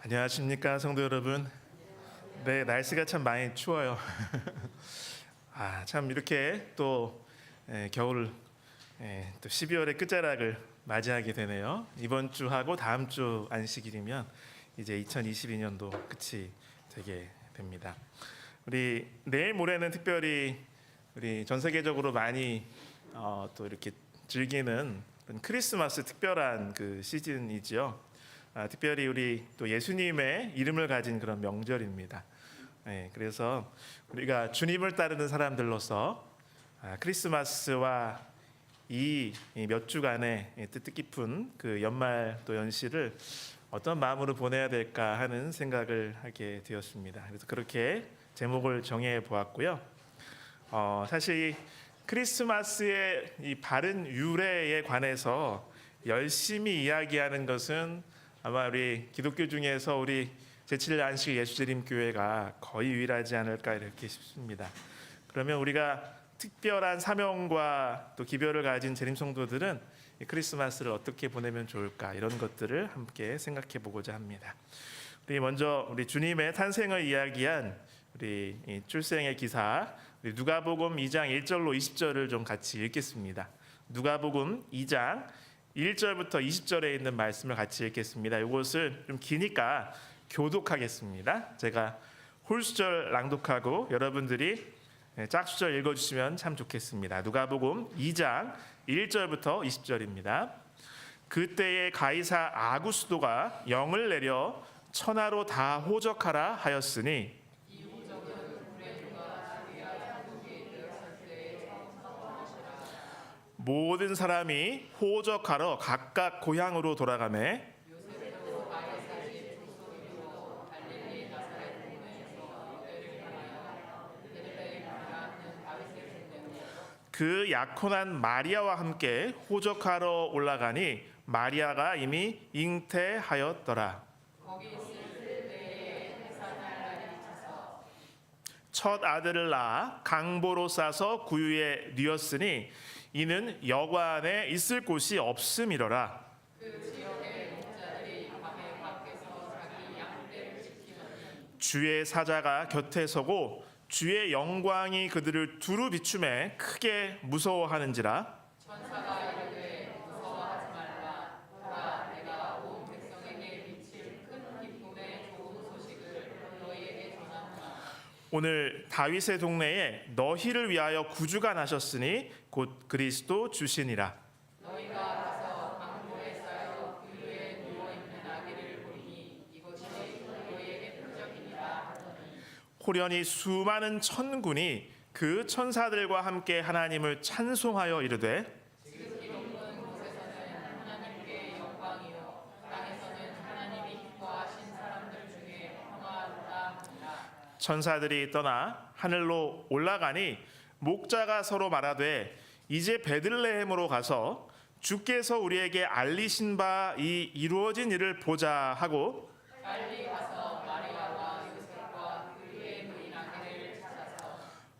안녕하십니까 성도 여러분. 네, 날씨가 참 많이 추워요. 참 이렇게 또 겨울 또 12월의 끝자락을 맞이하게 되네요. 이번 주하고 다음 주 안식일이면 이제 2022년도 끝이 되게 됩니다. 우리 내일 모레는 특별히 우리 전 세계적으로 많이 또 이렇게 즐기는 크리스마스 특별한 그 시즌이지요. 특별히 우리 또 예수님의 이름을 가진 그런 명절입니다. 그래서 우리가 주님을 따르는 사람들로서 크리스마스와 이 몇 주간의 뜻깊은 그 연말 또 연시를 어떤 마음으로 보내야 될까 하는 생각을 하게 되었습니다. 그래서 그렇게 제목을 정해 보았고요. 사실 크리스마스의 이 바른 유래에 관해서 열심히 이야기하는 것은 아마 우리 기독교 중에서 우리 제7일 안식 예수드림교회가 거의 유일하지 않을까 이렇게 싶습니다. 그러면 우리가 특별한 사명과 또 기별을 가진 재림 성도들은 이 크리스마스를 어떻게 보내면 좋을까 이런 것들을 함께 생각해 보고자 합니다. 우리 먼저 우리 주님의 탄생을 이야기한 우리 출생의 기사 우리 누가복음 2장 1절로 20절을 좀 같이 읽겠습니다. 누가복음 2장 1절부터 20절에 있는 말씀을 같이 읽겠습니다. 이것을 좀 기니까 교독하겠습니다. 제가 홀수절 낭독하고 여러분들이 짝수절 읽어주시면 참 좋겠습니다. 누가복음 2장 1절부터 20절입니다. 그때에 가이사 아구스도가 영을 내려 천하로 다 호적하라 하였으니 모든 사람이 호적하러 각각 고향으로 돌아가매 그 약혼한 마리아와 함께 호적하러 올라가니 마리아가 이미 잉태하였더라. 첫 아들을 낳아 강보로 싸서 구유에 뉘었으니 이는 여관에 있을 곳이 없음이로라. 주의 사자가 곁에 서고 주의 영광이 그들을 두루 비추매 크게 무서워하는지라. 천사가 이르되 무서워하지 말라. 보라, 내가 온 백성에게 미칠 큰 기쁨의 좋은 소식을 너희에게 전하노라. 오늘 다윗의 동네에 너희를 위하여 구주가 나셨으니 곧 그리스도 주시니라. 너희가 가서 강보에 쌓여 구유에 누워 있는 아기를 보리니 이것이 너희에게 표적이니라. 호련히 수많은 천군이 그 천사들과 함께 하나님을 찬송하여 이르되 지극히 높은 곳에서는 하나님께 영광이요 땅에서는 하나님이 기뻐하신 사람들 중에 평화롭다. 천사들이 떠나 하늘로 올라가니 목자가 서로 말하되 이제 베들레헴으로 가서 주께서 우리에게 알리신 바 이 이루어진 일을 보자 하고 빨리 가서 마리아와 요셉과 그의 부인 아기를 찾아서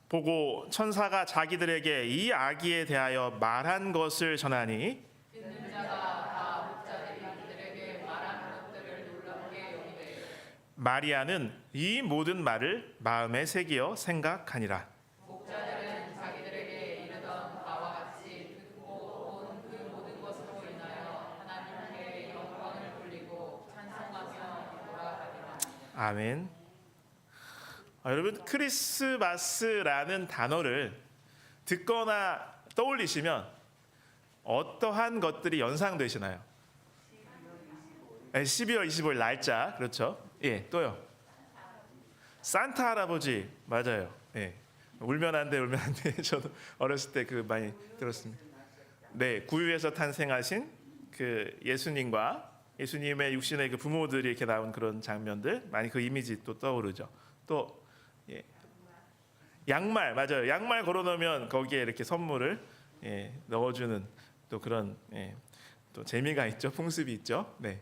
보고 천사가 자기들에게 이 아기에 대하여 말한 것을 전하니 듣는 자가 다 목자들이 그들에게 말한 것들을 놀랍게 여기되 마리아는 이 모든 말을 마음에 새기어 생각하니라. 목자들은 자기들에게 이르던 바와 같이 듣고 온 그 모든 것으로 인하여 하나님께 영광을 돌리고 찬송하며 돌아가니라. 아멘. 여러분 크리스마스라는 단어를 듣거나 떠올리시면 어떠한 것들이 연상되시나요? 12월 25일 날짜 그렇죠? 예, 또요. 산타 할아버지 맞아요. 예. 울면 안 돼, 울면 안 돼. 저도 어렸을 때 그 많이 들었습니다. 네, 구유에서 탄생하신 그 예수님과 예수님의 육신의 그 부모들이 이렇게 나온 그런 장면들 많이 그 이미지 또 떠오르죠. 또 예. 양말 맞아요. 양말 걸어놓으면 거기에 이렇게 선물을 넣어주는 또 그런 또 재미가 있죠. 풍습이 있죠. 네.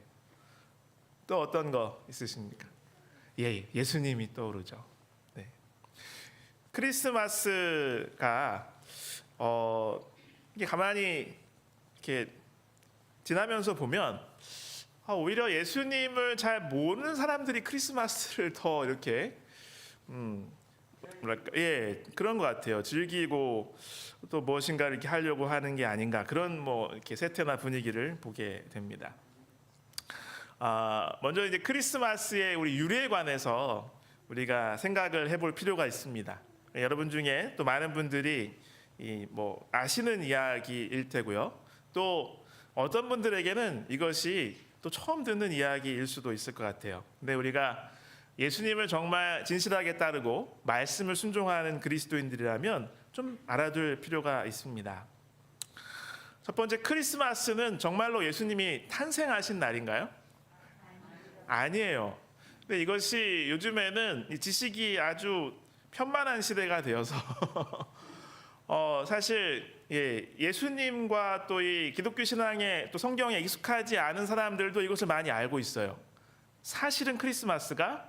또 어떤 거 있으십니까? 예수님이 떠오르죠. 네. 크리스마스가 이게 가만히 이렇게 지나면서 보면 오히려 예수님을 잘 모르는 사람들이 크리스마스를 더 이렇게 뭐랄까, 그런 것 같아요. 즐기고 또 무엇인가 이렇게 하려고 하는 게 아닌가, 그런 뭐 이렇게 세태나 분위기를 보게 됩니다. 먼저 이제 크리스마스의 우리 유래에 관해서 우리가 생각을 해볼 필요가 있습니다. 여러분 중에 또 많은 분들이 뭐 아시는 이야기일 테고요. 또 어떤 분들에게는 이것이 또 처음 듣는 이야기일 수도 있을 것 같아요. 근데 우리가 예수님을 정말 진실하게 따르고 말씀을 순종하는 그리스도인들이라면 좀 알아둘 필요가 있습니다. 첫 번째, 크리스마스는 정말로 예수님이 탄생하신 날인가요? 아니에요. 근데 이것이 요즘에는 이 지식이 아주 편만한 시대가 되어서 사실 예수님과 또 이 기독교 신앙에 또 성경에 익숙하지 않은 사람들도 이것을 많이 알고 있어요. 사실은 크리스마스가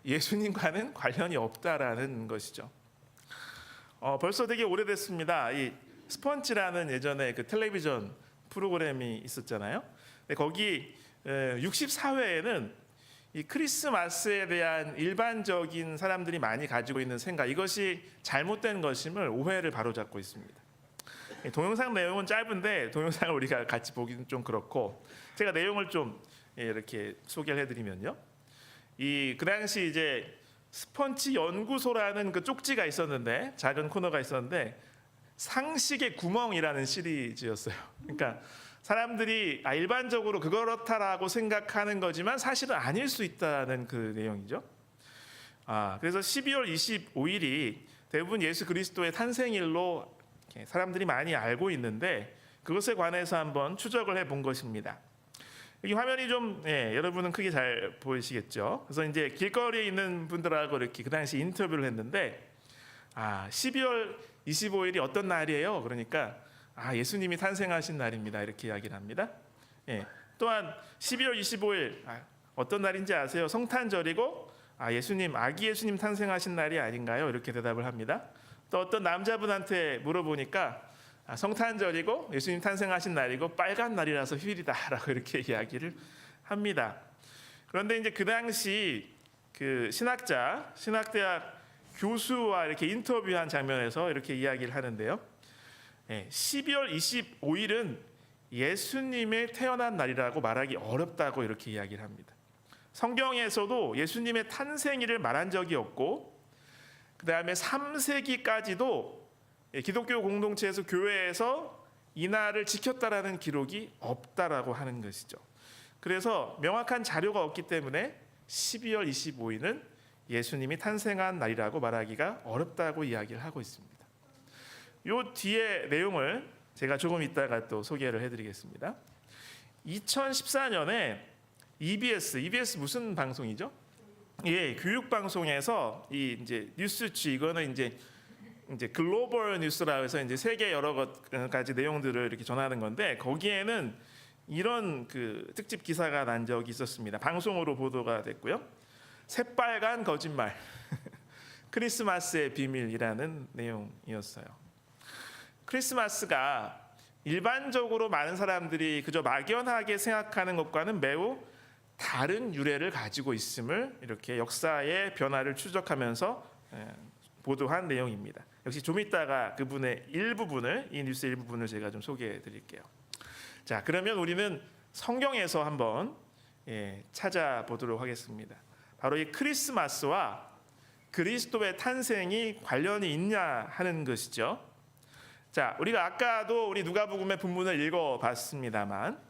예수님과는 관련이 없다라는 것이죠. 벌써 되게 오래됐습니다. 이 스펀지라는 예전에 그 텔레비전 프로그램이 있었잖아요. 거기 64회에는 이 크리스마스에 대한 일반적인 사람들이 많이 가지고 있는 생각, 이것이 잘못된 것임을 오해를 바로잡고 있습니다. 동영상 내용은 짧은데 동영상을 우리가 같이 보기는 좀 그렇고, 제가 내용을 좀 이렇게 소개를 해드리면요, 그 당시 이제 스펀지 연구소라는 그 쪽지가 있었는데, 작은 코너가 있었는데, 상식의 구멍이라는 시리즈였어요. 그러니까 사람들이 일반적으로 그렇다라고 생각하는 거지만 사실은 아닐 수 있다는 그 내용이죠. 그래서 12월 25일이 대부분 예수 그리스도의 탄생일로 사람들이 많이 알고 있는데, 그것에 관해서 한번 추적을 해본 것입니다. 여기 화면이 좀 여러분은 크게 잘 보이시겠죠. 그래서 이제 길거리에 있는 분들하고 이렇게 그 당시 인터뷰를 했는데, 12월 25일이 어떤 날이에요? 그러니까 예수님이 탄생하신 날입니다, 이렇게 이야기를 합니다. 또한 12월 25일 어떤 날인지 아세요? 성탄절이고 아기 예수님 탄생하신 날이 아닌가요? 이렇게 대답을 합니다. 또 어떤 남자분한테 물어보니까 성탄절이고 예수님 탄생하신 날이고 빨간 날이라서 휴일이다라고 이렇게 이야기를 합니다. 그런데 이제 그 당시 그 신학대학 교수와 이렇게 인터뷰한 장면에서 이렇게 이야기를 하는데요, 12월 25일은 예수님의 태어난 날이라고 말하기 어렵다고 이렇게 이야기를 합니다. 성경에서도 예수님의 탄생일을 말한 적이 없고, 그 다음에 3세기까지도 기독교 공동체에서, 교회에서 이 날을 지켰다라는 기록이 없다라고 하는 것이죠. 그래서 명확한 자료가 없기 때문에 12월 25일은 예수님이 탄생한 날이라고 말하기가 어렵다고 이야기를 하고 있습니다. 요 뒤에 내용을 제가 조금 이따가 또 소개를 해드리겠습니다. 2014년에 EBS 무슨 방송이죠? 교육 방송에서 이 이제 뉴스취, 이거는 이제 글로벌 뉴스라 해서 이제 세계 여러 가지 내용들을 이렇게 전하는 건데, 거기에는 이런 그 특집 기사가 난 적이 있었습니다. 방송으로 보도가 됐고요. 새빨간 거짓말, 크리스마스의 비밀이라는 내용이었어요. 크리스마스가 일반적으로 많은 사람들이 그저 막연하게 생각하는 것과는 매우 다른 유래를 가지고 있음을 이렇게 역사의 변화를 추적하면서 보도한 내용입니다. 역시 좀 이따가 그분의 일부분을, 이 뉴스의 일부분을 제가 좀 소개해 드릴게요. 자, 그러면 우리는 성경에서 한번 찾아보도록 하겠습니다. 바로 이 크리스마스와 그리스도의 탄생이 관련이 있냐 하는 것이죠. 자, 우리가 아까도 우리 누가복음의 본문을 읽어봤습니다만,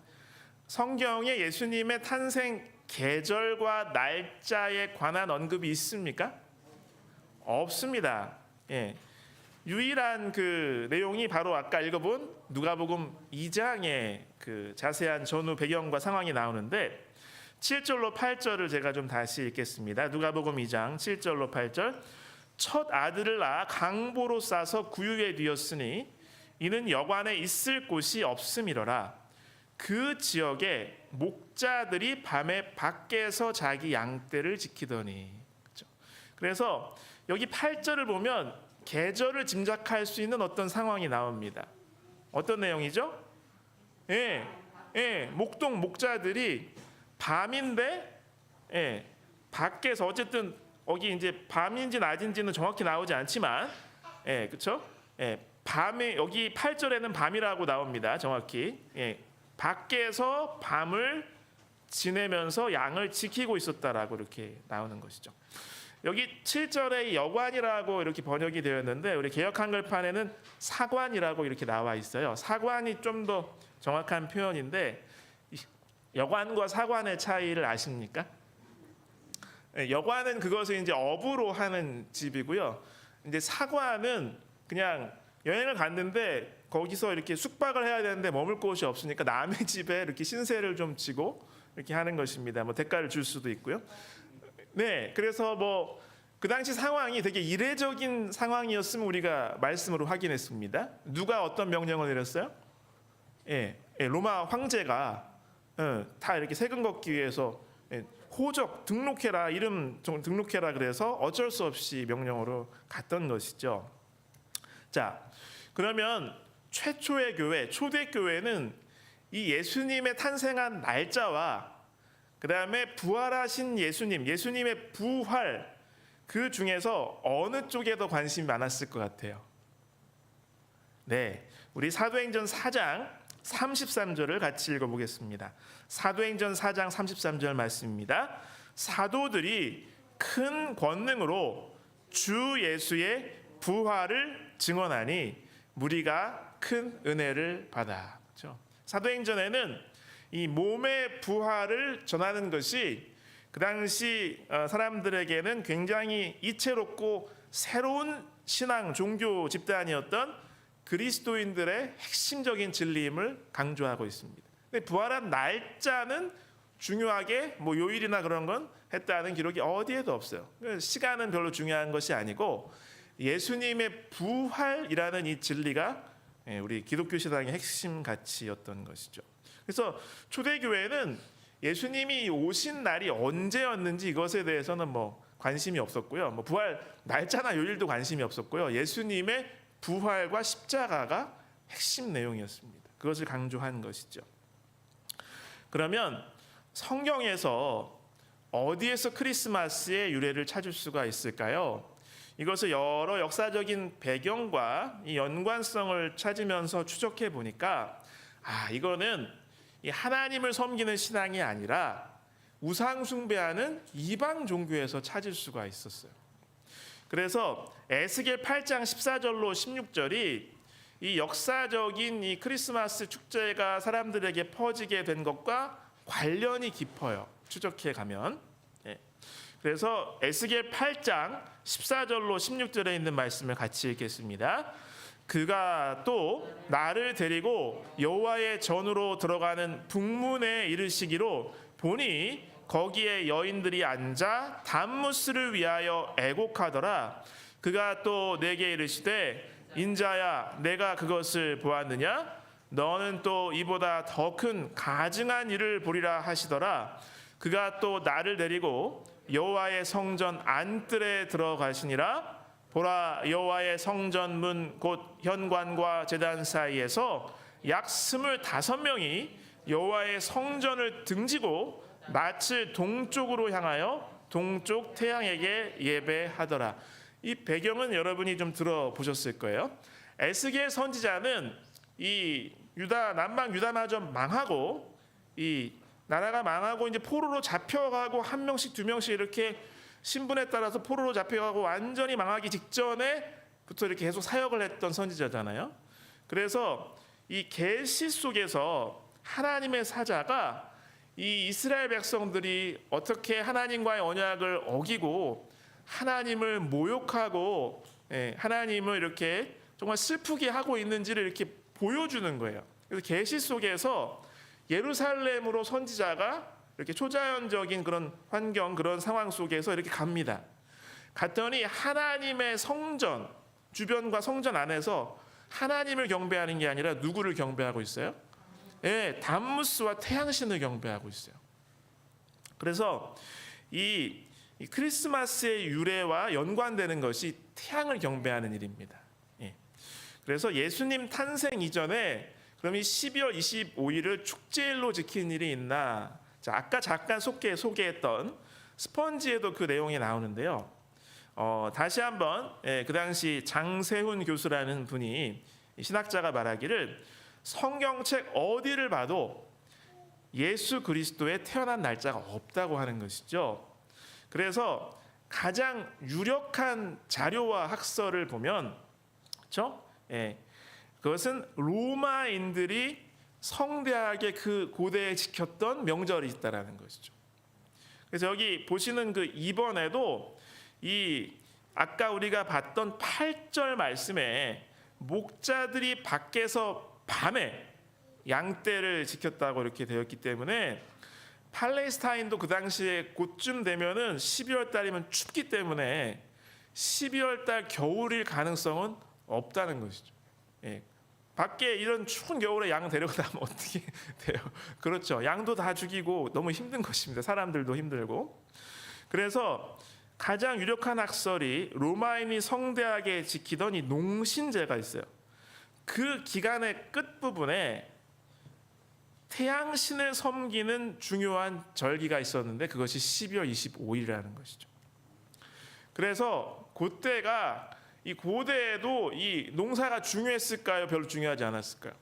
성경에 예수님의 탄생 계절과 날짜에 관한 언급이 있습니까? 없습니다. 유일한 그 내용이 바로 아까 읽어본 누가복음 2장의 그 자세한 전후 배경과 상황이 나오는데, 7절로 8절을 제가 좀 다시 읽겠습니다. 누가복음 2장 7절로 8절. 첫 아들을 낳아 강보로 싸서 구유에 뒤었으니 이는 여관에 있을 곳이 없음이러라. 그 지역에 목자들이 밤에 밖에서 자기 양떼를 지키더니. 그래서 여기 8절을 보면 계절을 짐작할 수 있는 어떤 상황이 나옵니다. 어떤 내용이죠? 목자들이 밤인데, 예, 밖에서 어쨌든 여기 이제 밤인지 낮인지는 정확히 나오지 않지만, 예, 그렇죠? 예, 밤에 여기 8절에는 밤이라고 나옵니다. 정확히. 예, 밖에서 밤을 지내면서 양을 지키고 있었다라고 이렇게 나오는 것이죠. 여기 7절에 여관이라고 이렇게 번역이 되었는데 우리 개역 한글판에는 사관이라고 이렇게 나와 있어요. 사관이 좀 더 정확한 표현인데 여관과 사관의 차이를 아십니까? 여관은 그것을 이제 업으로 하는 집이고요. 이제 사관은 그냥 여행을 갔는데 거기서 이렇게 숙박을 해야 되는데 머물 곳이 없으니까 남의 집에 이렇게 신세를 좀 지고 이렇게 하는 것입니다. 뭐 대가를 줄 수도 있고요. 네, 그래서 뭐 그 당시 상황이 되게 이례적인 상황이었음을 우리가 말씀으로 확인했습니다. 누가 어떤 명령을 내렸어요? 예, 로마 황제가 다 이렇게 세금 걷기 위해서 호적 등록해라, 이름 등록해라 그래서 어쩔 수 없이 명령으로 갔던 것이죠. 자, 그러면 최초의 교회, 초대 교회는 이 예수님의 탄생한 날짜와 그 다음에 부활하신 예수님의 부활, 그 중에서 어느 쪽에 더 관심이 많았을 것 같아요? 네, 우리 사도행전 4장 33절을 같이 읽어보겠습니다. 사도행전 4장 33절 말씀입니다. 사도들이 큰 권능으로 주 예수의 부활을 증언하니 무리가 큰 은혜를 받아. 그렇죠? 사도행전에는 이 몸의 부활을 전하는 것이 그 당시 사람들에게는 굉장히 이채롭고 새로운 신앙 종교 집단이었던 그리스도인들의 핵심적인 진리임을 강조하고 있습니다. 근데 부활한 날짜는 중요하게 뭐 요일이나 그런 건 했다는 기록이 어디에도 없어요. 시간은 별로 중요한 것이 아니고 예수님의 부활이라는 이 진리가 우리 기독교 신앙의 핵심 가치였던 것이죠. 그래서 초대교회는 예수님이 오신 날이 언제였는지 이것에 대해서는 뭐 관심이 없었고요. 뭐 부활 날짜나 요일도 관심이 없었고요. 예수님의 부활과 십자가가 핵심 내용이었습니다. 그것을 강조한 것이죠. 그러면 성경에서 어디에서 크리스마스의 유래를 찾을 수가 있을까요? 이것을 여러 역사적인 배경과 이 연관성을 찾으면서 추적해 보니까 이거는 이 하나님을 섬기는 신앙이 아니라 우상 숭배하는 이방 종교에서 찾을 수가 있었어요. 그래서 에스겔 8장 14절로 16절이 이 역사적인 이 크리스마스 축제가 사람들에게 퍼지게 된 것과 관련이 깊어요. 추적해 가면. 그래서 에스겔 8장 14절로 16절에 있는 말씀을 같이 읽겠습니다. 그가 또 나를 데리고 여호와의 전으로 들어가는 북문에 이르시기로 보니 거기에 여인들이 앉아 담무스를 위하여 애곡하더라. 그가 또 내게 이르시되 인자야 내가 그것을 보았느냐? 너는 또 이보다 더 큰 가증한 일을 보리라 하시더라. 그가 또 나를 데리고 여호와의 성전 안뜰에 들어가시니라. 보라 여호와의 성전 문 곧 현관과 제단 사이에서 약 25명이 여호와의 성전을 등지고 낯을 동쪽으로 향하여 동쪽 태양에게 예배하더라. 이 배경은 여러분이 좀 들어보셨을 거예요. 에스겔 선지자는 이 유다 남방 유다마저 망하고 이 나라가 망하고 이제 포로로 잡혀가고 한 명씩 두 명씩 이렇게 신분에 따라서 포로로 잡혀가고 완전히 망하기 직전에부터 이렇게 계속 사역을 했던 선지자잖아요. 그래서 이 계시 속에서 하나님의 사자가 이 이스라엘 백성들이 어떻게 하나님과의 언약을 어기고 하나님을 모욕하고 하나님을 이렇게 정말 슬프게 하고 있는지를 이렇게 보여주는 거예요. 그래서 계시 속에서 예루살렘으로 선지자가 이렇게 초자연적인 그런 환경, 그런 상황 속에서 이렇게 갑니다. 갔더니 하나님의 성전 주변과 성전 안에서 하나님을 경배하는 게 아니라 누구를 경배하고 있어요? 담무스와 태양신을 경배하고 있어요. 그래서 이 크리스마스의 유래와 연관되는 것이 태양을 경배하는 일입니다. 그래서 예수님 탄생 이전에 그럼 이 12월 25일을 축제일로 지킨 일이 있나 자, 아까 잠깐 소개했던 스펀지에도 그 내용이 나오는데요. 다시 한번 그 당시 장세훈 교수라는 분이 신학자가 말하기를 성경책 어디를 봐도 예수 그리스도의 태어난 날짜가 없다고 하는 것이죠. 그래서 가장 유력한 자료와 학설을 보면, 그렇죠? 그것은 로마인들이 성대하게 그 고대에 지켰던 명절이 있다라는 것이죠. 그래서 여기 보시는 그 2번에도 이 아까 우리가 봤던 8절 말씀에 목자들이 밖에서 밤에 양떼를 지켰다고 이렇게 되었기 때문에 팔레스타인도 그 당시에 곧쯤 되면은 12월 달이면 춥기 때문에 12월 달 겨울일 가능성은 없다는 것이죠. 밖에 이런 추운 겨울에 양 데려가면 어떻게 돼요? 그렇죠. 양도 다 죽이고 너무 힘든 것입니다. 사람들도 힘들고. 그래서 가장 유력한 학설이 로마인이 성대하게 지키던 이 농신제가 있어요. 그 기간의 끝부분에 태양신을 섬기는 중요한 절기가 있었는데 그것이 12월 25일이라는 것이죠. 그래서 그때가 이 고대에도 이 농사가 중요했을까요? 별로 중요하지 않았을까요?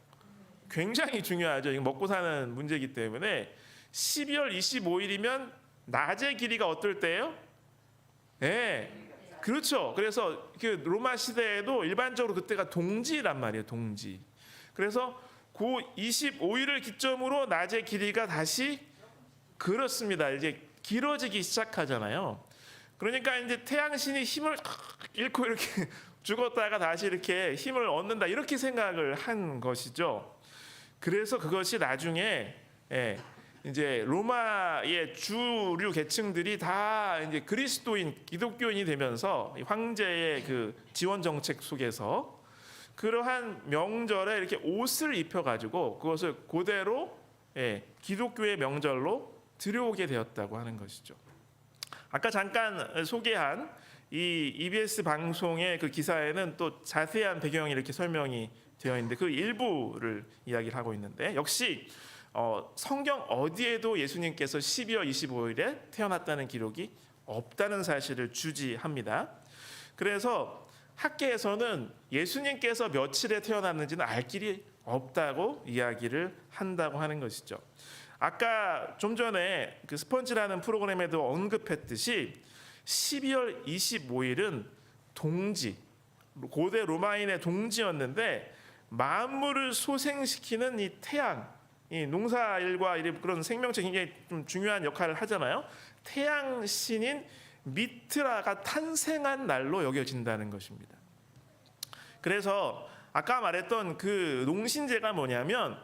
굉장히 중요하죠. 이거 먹고 사는 문제이기 때문에 12월 25일이면 낮의 길이가 어떨 때예요? 그렇죠. 그래서 그 로마 시대에도 일반적으로 그때가 동지란 말이에요. 동지. 그래서 그 25일을 기점으로 낮의 길이가 다시 그렇습니다. 이제 길어지기 시작하잖아요. 그러니까 이제 태양신이 힘을 잃고 이렇게 죽었다가 다시 이렇게 힘을 얻는다 이렇게 생각을 한 것이죠. 그래서 그것이 나중에 이제 로마의 주류 계층들이 다 이제 그리스도인 기독교인이 되면서 황제의 그 지원 정책 속에서 그러한 명절에 이렇게 옷을 입혀가지고 그것을 그대로 기독교의 명절로 들여오게 되었다고 하는 것이죠. 아까 잠깐 소개한 이 EBS 방송의 그 기사에는 또 자세한 배경이 이렇게 설명이 되어 있는데 그 일부를 이야기를 하고 있는데 역시 성경 어디에도 예수님께서 12월 25일에 태어났다는 기록이 없다는 사실을 주지합니다. 그래서 학계에서는 예수님께서 며칠에 태어났는지는 알 길이 없다고 이야기를 한다고 하는 것이죠. 아까 좀 전에 그 스펀지라는 프로그램에도 언급했듯이 12월 25일은 동지, 고대 로마인의 동지였는데 만물을 소생시키는 이 태양, 이 농사일과 그런 생명체 굉장히 좀 중요한 역할을 하잖아요. 태양 신인 미트라가 탄생한 날로 여겨진다는 것입니다. 그래서 아까 말했던 그 농신제가 뭐냐면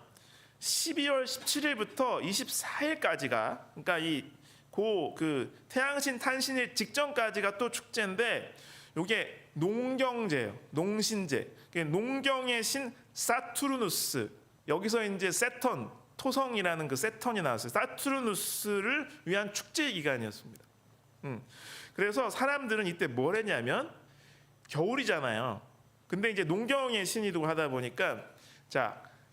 12월 17일부터 24일까지가 그러니까 그 태양신 탄신일 직전까지가 또 축제인데 이게 농경제예요. 농신제. 농경의 신 사투르누스. 여기서 이제 세턴, 토성이라는 그 세턴이 나왔어요. 사투르누스를 위한 축제 기간이었습니다. 그래서 사람들은 이때 뭘 했냐면 겨울이잖아요. 근데 이제 농경의 신이고 하다 보니까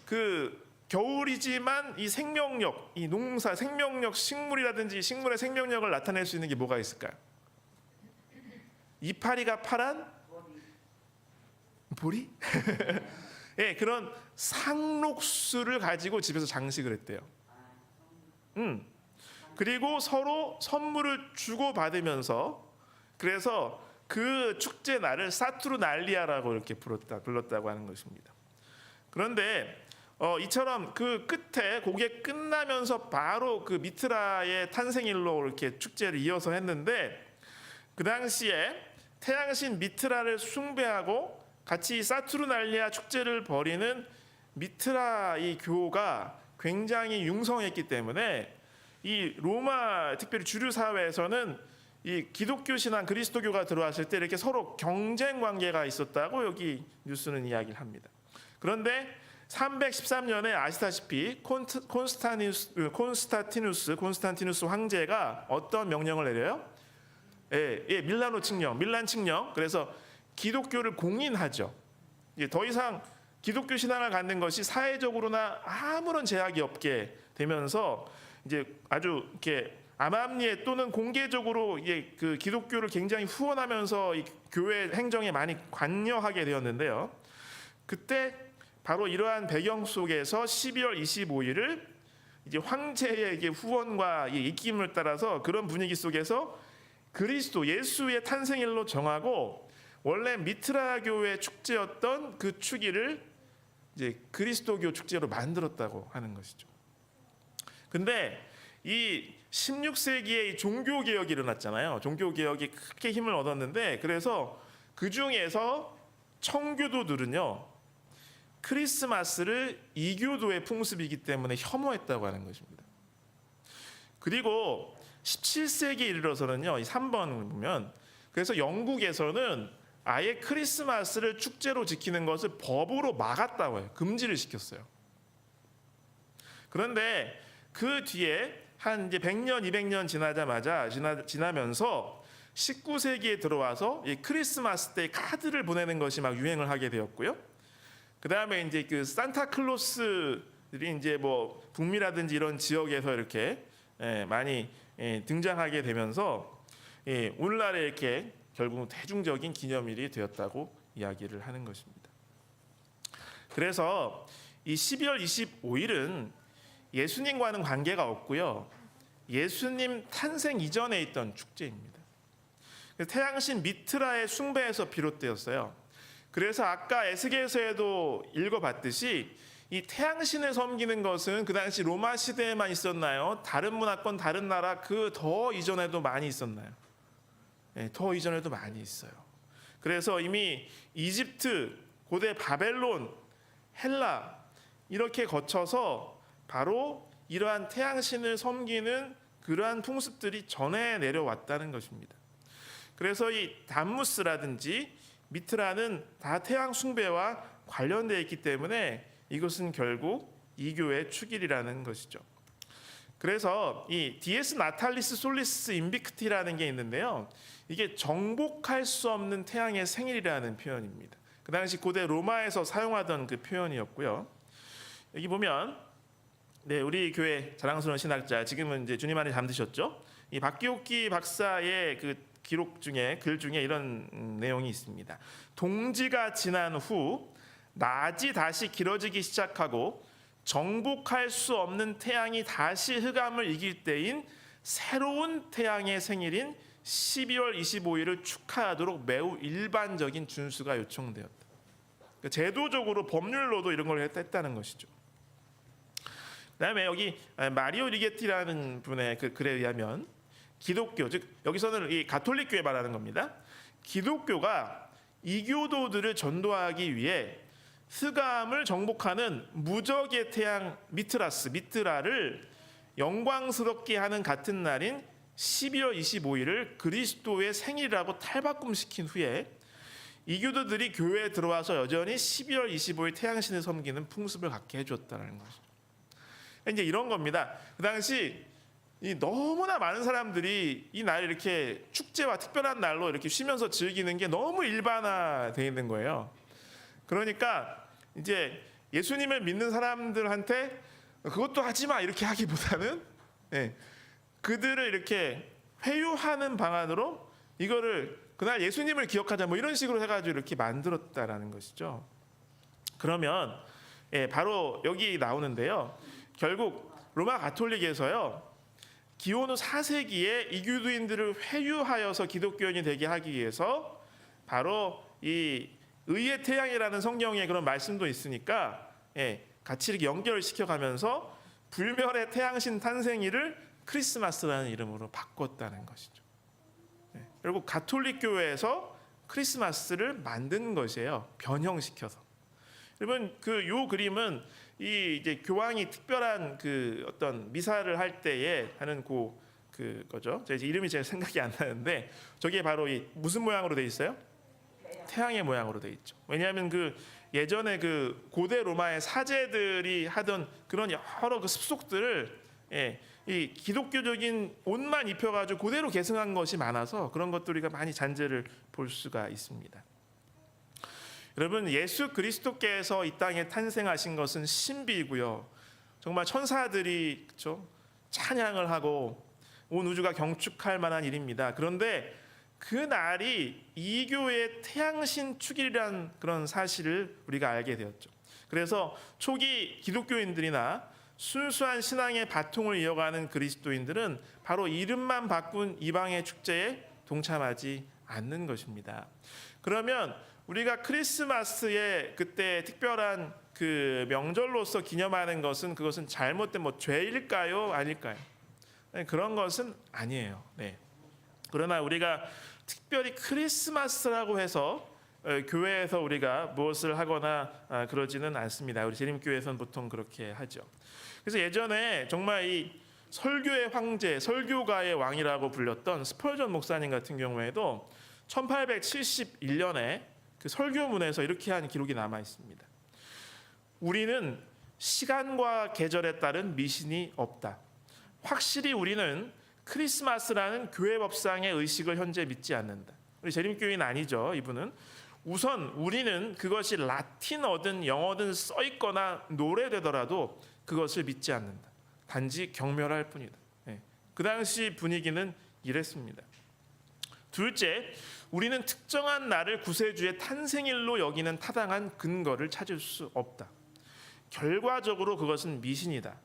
그 겨울이지만 이 생명력, 이 농사 생명력, 식물이라든지 식물의 생명력을 나타낼 수 있는 게 뭐가 있을까요? 이파리가 파란 보리? 그런 상록수를 가지고 집에서 장식을 했대요. 그리고 서로 선물을 주고 받으면서 그래서 그 축제 날을 사투르날리아라고 이렇게 불렀다고 하는 것입니다. 그런데 이처럼 그 끝에 그게 끝나면서 바로 그 미트라의 탄생일로 이렇게 축제를 이어서 했는데 그 당시에 태양신 미트라를 숭배하고 같이 사투르날리아 축제를 벌이는 미트라 이 교가 굉장히 융성했기 때문에 이 로마 특별히 주류 사회에서는 이 기독교 신앙 그리스도교가 들어왔을 때 이렇게 서로 경쟁 관계가 있었다고 여기 뉴스는 이야기를 합니다. 그런데 313년에 아시다시피 콘스탄티누스 황제가 어떤 명령을 내려요? 밀란 칙령. 그래서 기독교를 공인하죠. 더 이상 기독교 신앙을 갖는 것이 사회적으로나 아무런 제약이 없게 되면서 이제 아주 이렇게 암암리에 또는 공개적으로 이게 그 기독교를 굉장히 후원하면서 이 교회 행정에 많이 관여하게 되었는데요. 그때 바로 이러한 배경 속에서 12월 25일을 이제 황제에게 후원과 입김을 따라서 그런 분위기 속에서 그리스도 예수의 탄생일로 정하고 원래 미트라 교회 축제였던 그 축일을 이제 그리스도교 축제로 만들었다고 하는 것이죠. 근데 이 16세기에 이 종교 개혁이 일어났잖아요. 종교 개혁이 크게 힘을 얻었는데 그래서 그 중에서 청교도들은요 크리스마스를 이교도의 풍습이기 때문에 혐오했다고 하는 것입니다. 그리고 17세기에 이르러서는요, 이 3번 보면 그래서 영국에서는 아예 크리스마스를 축제로 지키는 것을 법으로 막았다고 해요. 금지를 시켰어요. 그런데 그 뒤에 한 이제 100년, 200년 지나면서 19세기에 들어와서 이 크리스마스 때 카드를 보내는 것이 막 유행을 하게 되었고요. 그 다음에 이제 그 산타클로스들이 이제 뭐 북미라든지 이런 지역에서 이렇게 많이 등장하게 되면서 오늘날에 이렇게 결국 대중적인 기념일이 되었다고 이야기를 하는 것입니다. 그래서 이 12월 25일은 예수님과는 관계가 없고요. 예수님 탄생 이전에 있던 축제입니다. 태양신 미트라의 숭배에서 비롯되었어요. 그래서 아까 에스겔서에도 읽어봤듯이 이 태양신을 섬기는 것은 그 당시 로마 시대에만 있었나요? 다른 문화권, 다른 나라 그 더 이전에도 많이 있었나요? 네, 더 이전에도 많이 있어요. 그래서 이미 이집트, 고대 바벨론, 헬라 이렇게 거쳐서 바로 이러한 태양신을 섬기는 그러한 풍습들이 전해 내려왔다는 것입니다. 그래서 이 담무스라든지 미트라는 다 태양 숭배와 관련되어 있기 때문에 이것은 결국 이교의 축일이라는 것이죠. 그래서 이 디에스 나탈리스 솔리스 인비크티라는 게 있는데요. 이게 정복할 수 없는 태양의 생일이라는 표현입니다. 그 당시 고대 로마에서 사용하던 그 표현이었고요. 여기 보면 우리 교회 자랑스러운 신학자 지금은 이제 주님 안에 잠드셨죠. 이 박기옥기 박사의 그 기록 중에 글 중에 이런 내용이 있습니다. 동지가 지난 후 낮이 다시 길어지기 시작하고 정복할 수 없는 태양이 다시 흑암을 이길 때인 새로운 태양의 생일인 12월 25일을 축하하도록 매우 일반적인 준수가 요청되었다. 그러니까 제도적으로 법률로도 이런 걸 했다는 것이죠. 그다음에 여기 마리오 리게티라는 분의 그 글에 의하면 기독교, 즉 여기서는 이 가톨릭 교회 말하는 겁니다. 기독교가 이교도들을 전도하기 위해 흑암을 정복하는 무적의 태양 미트라를 영광스럽게 하는 같은 날인 12월 25일을 그리스도의 생일이라고 탈바꿈시킨 후에 이교도들이 교회에 들어와서 여전히 12월 25일 태양신을 섬기는 풍습을 갖게 해줬다는 것이죠. 이제 이런 겁니다. 그 당시 너무나 많은 사람들이 이 날을 이렇게 축제와 특별한 날로 이렇게 쉬면서 즐기는 게 너무 일반화되어 있는 거예요. 그러니까 이제 예수님을 믿는 사람들한테 그것도 하지 마 이렇게 하기보다는 그들을 이렇게 회유하는 방안으로 이거를 그날 예수님을 기억하자 뭐 이런 식으로 해가지고 이렇게 만들었다라는 것이죠. 그러면 바로 여기 나오는데요. 결국 로마 가톨릭에서요. 기원후 4세기에 이교도인들을 회유하여서 기독교인이 되게 하기 위해서 바로 이 의의 태양이라는 성경의 그런 말씀도 있으니까 같이 이렇게 연결을 시켜가면서 불멸의 태양신 탄생일을 크리스마스라는 이름으로 바꿨다는 것이죠. 결국 가톨릭 교회에서 크리스마스를 만든 것이에요. 변형시켜서. 여러분 요 그림은 이 이제 교황이 특별한 그 어떤 미사를 할 때에 하는 그거죠. 이제 이름이 제가 생각이 안 나는데 저게 바로 이 무슨 모양으로 돼 있어요? 태양의 모양으로 돼 있죠. 왜냐하면 그 예전에 그 고대 로마의 사제들이 하던 그런 여러 그 습속들을 이 기독교적인 옷만 입혀가지고 그대로 계승한 것이 많아서 그런 것들 우리가 많이 잔재를 볼 수가 있습니다. 여러분 예수 그리스도께서 이 땅에 탄생하신 것은 신비이고요. 정말 천사들이 그렇죠? 찬양을 하고 온 우주가 경축할 만한 일입니다. 그런데 그 날이 이교의 태양신 축일이라는 그런 사실을 우리가 알게 되었죠. 그래서 초기 기독교인들이나 순수한 신앙의 바통을 이어가는 그리스도인들은 바로 이름만 바꾼 이방의 축제에 동참하지 않는 것입니다. 그러면 우리가 크리스마스에 그때 특별한 그 명절로서 기념하는 것은 그것은 잘못된 죄일까요? 아닐까요? 네, 그런 것은 아니에요. 네. 그러나 우리가 특별히 크리스마스라고 해서 교회에서 우리가 무엇을 하거나 그러지는 않습니다. 우리 재림교회에서는 보통 그렇게 하죠. 그래서 예전에 정말 이 설교의 황제, 설교가의 왕이라고 불렸던 스펄전 목사님 같은 경우에도 1871년에 그 설교문에서 이렇게 한 기록이 남아 있습니다. 우리는 시간과 계절에 따른 미신이 없다. 확실히 우리는 크리스마스라는 교회 법상의 의식을 현재 믿지 않는다. 우리 재림교회는 아니죠. 이분은 우선 우리는 그것이 라틴어든 영어든 써 있거나 노래되더라도 그것을 믿지 않는다. 단지 경멸할 뿐이다. 그 당시 분위기는 이랬습니다. 둘째, 우리는 특정한 날을 구세주의 탄생일로 여기는 타당한 근거를 찾을 수 없다. 결과적으로 그것은 미신이다.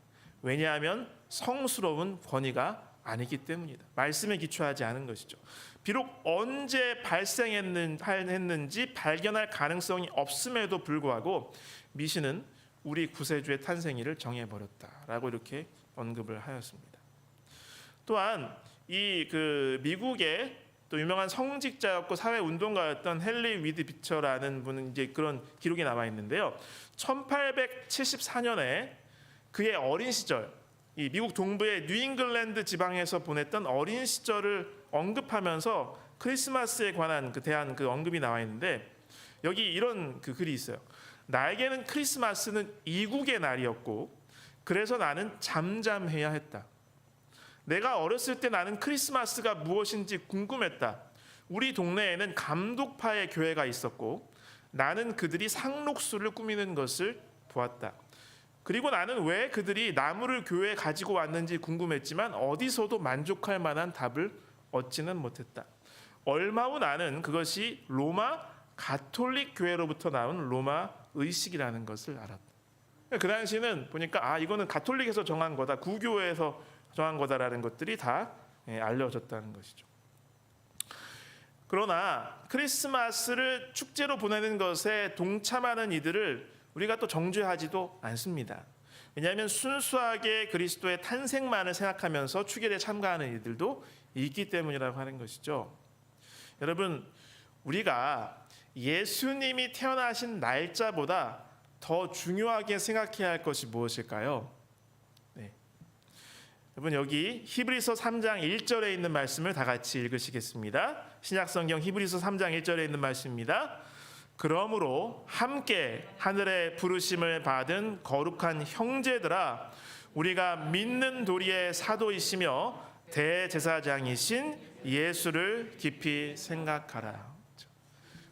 왜냐하면 성스러운 권위가 아니기 때문이다. 말씀에 기초하지 않은 것이죠. 비록 언제 발생했는지 발견할 가능성이 없음에도 불구하고 미신은 우리 구세주의 탄생일을 정해버렸다라고 이렇게 언급을 하였습니다. 또한 이 미국의 또 유명한 성직자였고 사회운동가였던 헨리 위드 비처라는 분은 이제 그런 기록이 남아 있는데요. 1874년에 그의 어린 시절, 이 미국 동부의 뉴잉글랜드 지방에서 보냈던 어린 시절을 언급하면서 크리스마스에 관한 대한 언급이 나와 있는데 여기 이런 글이 있어요. 나에게는 크리스마스는 이국의 날이었고 그래서 나는 잠잠해야 했다. 내가 어렸을 때 나는 크리스마스가 무엇인지 궁금했다. 우리 동네에는 감독파의 교회가 있었고 나는 그들이 상록수를 꾸미는 것을 보았다. 그리고 나는 왜 그들이 나무를 교회에 가지고 왔는지 궁금했지만 어디서도 만족할 만한 답을 얻지는 못했다. 얼마 후 나는 그것이 로마 가톨릭 교회로부터 나온 로마 의식이라는 것을 알았다. 그 당시는 보니까 이거는 가톨릭에서 정한 거다, 구교에서 정한 거다라는 것들이 다 알려졌다는 것이죠. 그러나 크리스마스를 축제로 보내는 것에 동참하는 이들을 우리가 또 정죄하지도 않습니다. 왜냐하면 순수하게 그리스도의 탄생만을 생각하면서 축일에 참가하는 이들도 있기 때문이라고 하는 것이죠. 여러분, 우리가 예수님이 태어나신 날짜보다 더 중요하게 생각해야 할 것이 무엇일까요? 여러분, 여기 히브리서 3장 1절에 있는 말씀을 다 같이 읽으시겠습니다. 신약성경 히브리서 3장 1절에 있는 말씀입니다. 그러므로 함께 하늘의 부르심을 받은 거룩한 형제들아, 우리가 믿는 도리의 사도이시며 대제사장이신 예수를 깊이 생각하라.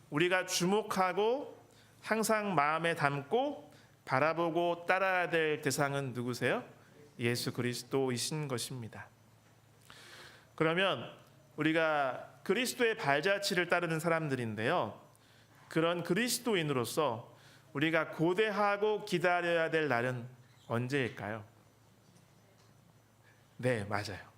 우리가 주목하고 항상 마음에 담고 바라보고 따라야 될 대상은 누구세요? 예수 그리스도이신 것입니다. 그러면 우리가 그리스도의 발자취를 따르는 사람들인데요, 그런 그리스도인으로서 우리가 고대하고 기다려야 될 날은 언제일까요? 네, 맞아요.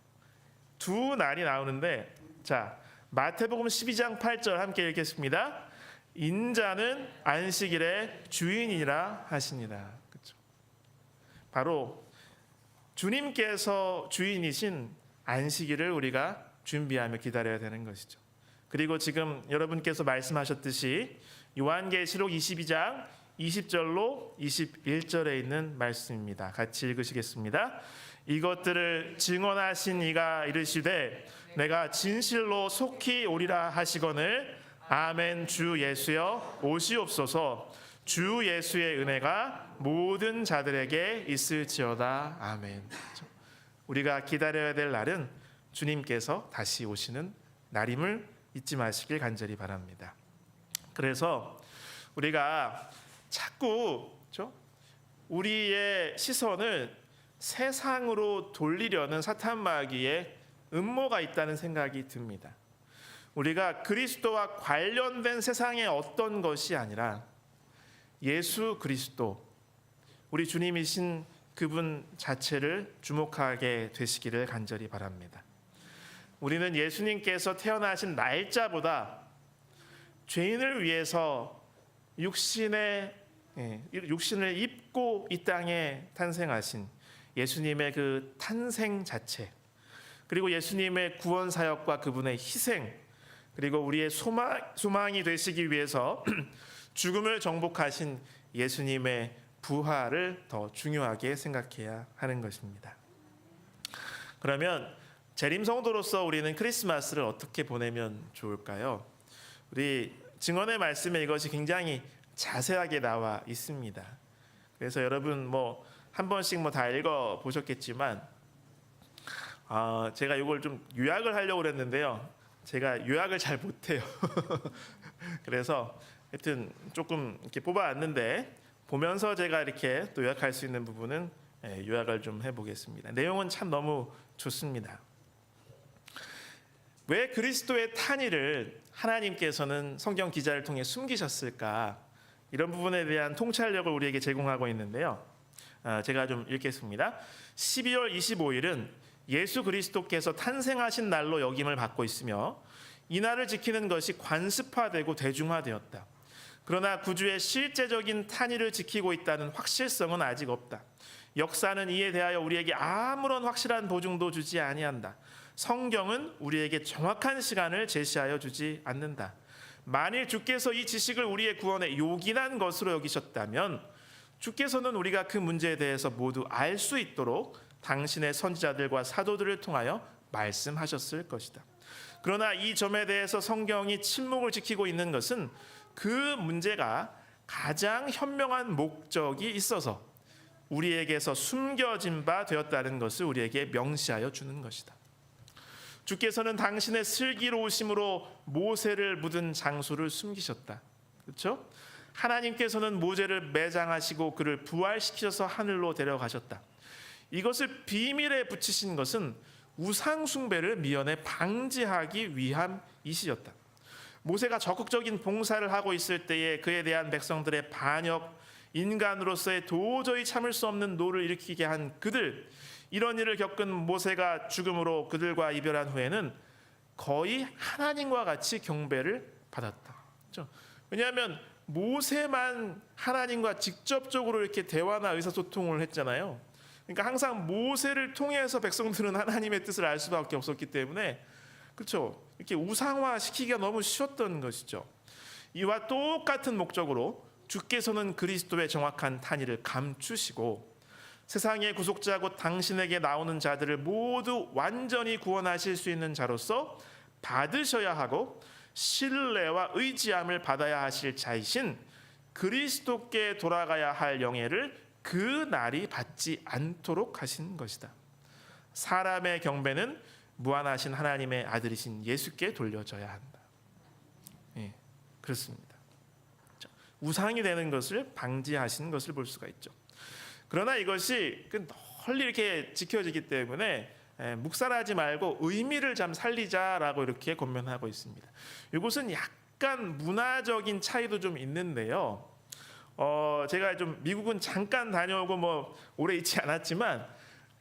두 날이 나오는데, 자, 마태복음 12장 8절 함께 읽겠습니다. 인자는 안식일의 주인이라 하시니라. 그렇죠? 바로 주님께서 주인이신 안식일을 우리가 준비하며 기다려야 되는 것이죠. 그리고 지금 여러분께서 말씀하셨듯이 요한계시록 22장 20절로 21절에 있는 말씀입니다. 같이 읽으시겠습니다. 이것들을 증언하신 이가 이르시되 내가 진실로 속히 오리라 하시거늘 아멘. 주 예수여 오시옵소서. 주 예수의 은혜가 모든 자들에게 있을지어다. 아멘. 우리가 기다려야 될 날은 주님께서 다시 오시는 날임을 잊지 마시길 간절히 바랍니다. 그래서 우리가 자꾸 우리의 시선을 세상으로 돌리려는 사탄 마귀의 음모가 있다는 생각이 듭니다. 우리가 그리스도와 관련된 세상의 어떤 것이 아니라 예수 그리스도, 우리 주님이신 그분 자체를 주목하게 되시기를 간절히 바랍니다. 우리는 예수님께서 태어나신 날짜보다 죄인을 위해서 육신을 입고 이 땅에 탄생하신 예수님의 그 탄생 자체, 그리고 예수님의 구원 사역과 그분의 희생, 그리고 우리의 소망이 되시기 위해서 죽음을 정복하신 예수님의 부활을 더 중요하게 생각해야 하는 것입니다. 그러면 재림 성도로서 우리는 크리스마스를 어떻게 보내면 좋을까요? 우리 증언의 말씀에 이것이 굉장히 자세하게 나와 있습니다. 그래서 여러분 한 번씩 다 읽어 보셨겠지만 제가 이걸 좀 요약을 하려고 그랬는데요. 제가 요약을 잘 못해요. 그래서 하여튼 조금 이렇게 뽑아왔는데 보면서 제가 이렇게 또 요약할 수 있는 부분은 요약을 좀 해보겠습니다. 내용은 참 너무 좋습니다. 왜 그리스도의 탄의를 하나님께서는 성경 기자를 통해 숨기셨을까? 이런 부분에 대한 통찰력을 우리에게 제공하고 있는데요. 제가 좀 읽겠습니다. 12월 25일은 예수 그리스도께서 탄생하신 날로 여김을 받고 있으며 이 날을 지키는 것이 관습화되고 대중화되었다. 그러나 구주의 실제적인 탄의를 지키고 있다는 확실성은 아직 없다. 역사는 이에 대하여 우리에게 아무런 확실한 보증도 주지 아니한다. 성경은 우리에게 정확한 시간을 제시하여 주지 않는다. 만일 주께서 이 지식을 우리의 구원에 요긴한 것으로 여기셨다면 주께서는 우리가 그 문제에 대해서 모두 알 수 있도록 당신의 선지자들과 사도들을 통하여 말씀하셨을 것이다. 그러나 이 점에 대해서 성경이 침묵을 지키고 있는 것은 그 문제가 가장 현명한 목적이 있어서 우리에게서 숨겨진 바 되었다는 것을 우리에게 명시하여 주는 것이다. 주께서는 당신의 슬기로우심으로 모세를 묻은 장소를 숨기셨다. 그렇죠? 하나님께서는 모세를 매장하시고 그를 부활시키셔서 하늘로 데려가셨다. 이것을 비밀에 붙이신 것은 우상 숭배를 미연에 방지하기 위함이시였다. 모세가 적극적인 봉사를 하고 있을 때에 그에 대한 백성들의 반역, 인간으로서의 도저히 참을 수 없는 노를 일으키게 한 그들, 이런 일을 겪은 모세가 죽음으로 그들과 이별한 후에는 거의 하나님과 같이 경배를 받았다. 그렇죠? 왜냐하면 모세만 하나님과 직접적으로 이렇게 대화나 의사소통을 했잖아요. 그러니까 항상 모세를 통해서 백성들은 하나님의 뜻을 알 수밖에 없었기 때문에, 그렇죠? 이렇게 우상화 시키기가 너무 쉬웠던 것이죠. 이와 똑같은 목적으로 주께서는 그리스도의 정확한 탄의를 감추시고 세상의 구속자고 당신에게 나오는 자들을 모두 완전히 구원하실 수 있는 자로서 받으셔야 하고 신뢰와 의지함을 받아야 하실 자이신 그리스도께 돌아가야 할 영예를 그 날이 받지 않도록 하신 것이다. 사람의 경배는 무한하신 하나님의 아들이신 예수께 돌려져야 한다. 예, 그렇습니다. 우상이 되는 것을 방지하신 것을 볼 수가 있죠. 그러나 이것이 널리 이렇게 지켜지기 때문에 묵살하지 말고 의미를 좀 살리자라고 이렇게 권면하고 있습니다. 이것은 약간 문화적인 차이도 좀 있는데요. 제가 좀 미국은 잠깐 다녀오고 오래 있지 않았지만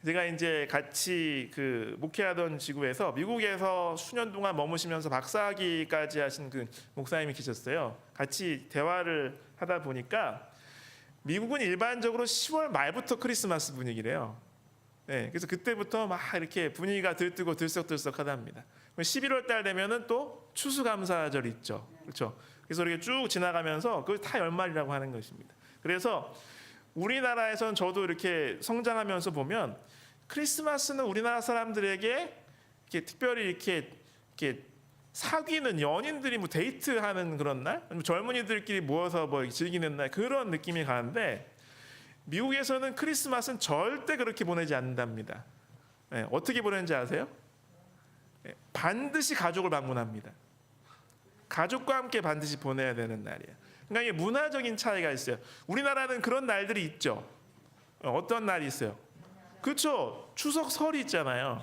제가 이제 같이 그 목회하던 지구에서 미국에서 수년 동안 머무시면서 박사학위까지 하신 그 목사님이 계셨어요. 같이 대화를 하다 보니까 미국은 일반적으로 10월 말부터 크리스마스 분위기래요. 네, 그래서 그때부터 막 이렇게 분위기가 들뜨고 들썩들썩하답니다. 11월 달 되면은 또 추수감사절 있죠, 그렇죠? 그래서 이렇게 쭉 지나가면서 그걸 다 연말이라고 하는 것입니다. 그래서 우리나라에서는 저도 이렇게 성장하면서 보면 크리스마스는 우리나라 사람들에게 이렇게 특별히 이렇게 사귀는 연인들이 데이트하는 그런 날, 젊은이들끼리 모여서 즐기는 날, 그런 느낌이 가는데 미국에서는 크리스마스는 절대 그렇게 보내지 않는답니다. 네, 어떻게 보내는지 아세요? 네, 반드시 가족을 방문합니다. 가족과 함께 반드시 보내야 되는 날이에요. 그러니까 이게 문화적인 차이가 있어요. 우리나라는 그런 날들이 있죠. 어떤 날이 있어요? 그렇죠. 추석 설이 있잖아요.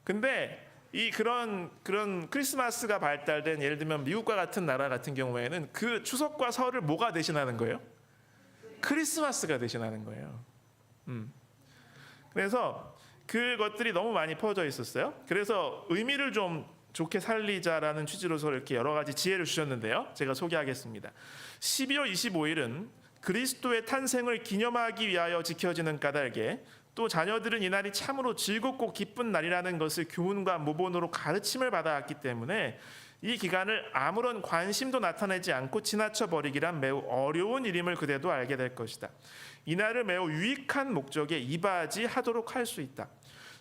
근데 이 그런 크리스마스가 발달된 예를 들면 미국과 같은 나라 같은 경우에는 그 추석과 설을 뭐가 대신하는 거예요? 크리스마스가 대신하는 거예요. 그래서 그것들이 너무 많이 퍼져 있었어요. 그래서 의미를 좀 좋게 살리자라는 취지로서 이렇게 여러 가지 지혜를 주셨는데요. 제가 소개하겠습니다. 12월 25일은 그리스도의 탄생을 기념하기 위하여 지켜지는 까닭에, 또 자녀들은 이날이 참으로 즐겁고 기쁜 날이라는 것을 교훈과 모본으로 가르침을 받아왔기 때문에 이 기간을 아무런 관심도 나타내지 않고 지나쳐 버리기란 매우 어려운 일임을 그대도 알게 될 것이다. 이날을 매우 유익한 목적에 이바지하도록 할 수 있다.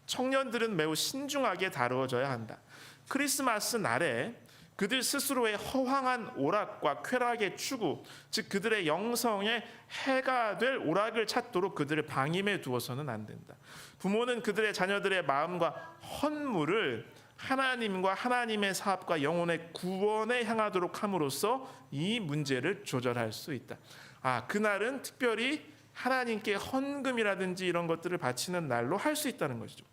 청년들은 매우 신중하게 다루어져야 한다. 크리스마스 날에 그들 스스로의 허황한 오락과 쾌락의 추구, 즉 그들의 영성에 해가 될 오락을 찾도록 그들을 방임해 두어서는 안 된다. 부모는 그들의 자녀들의 마음과 헌물을 하나님과 하나님의 사업과 영혼의 구원에 향하도록 함으로써 이 문제를 조절할 수 있다. 그날은 특별히 하나님께 헌금이라든지 이런 것들을 바치는 날로 할 수 있다는 것이죠.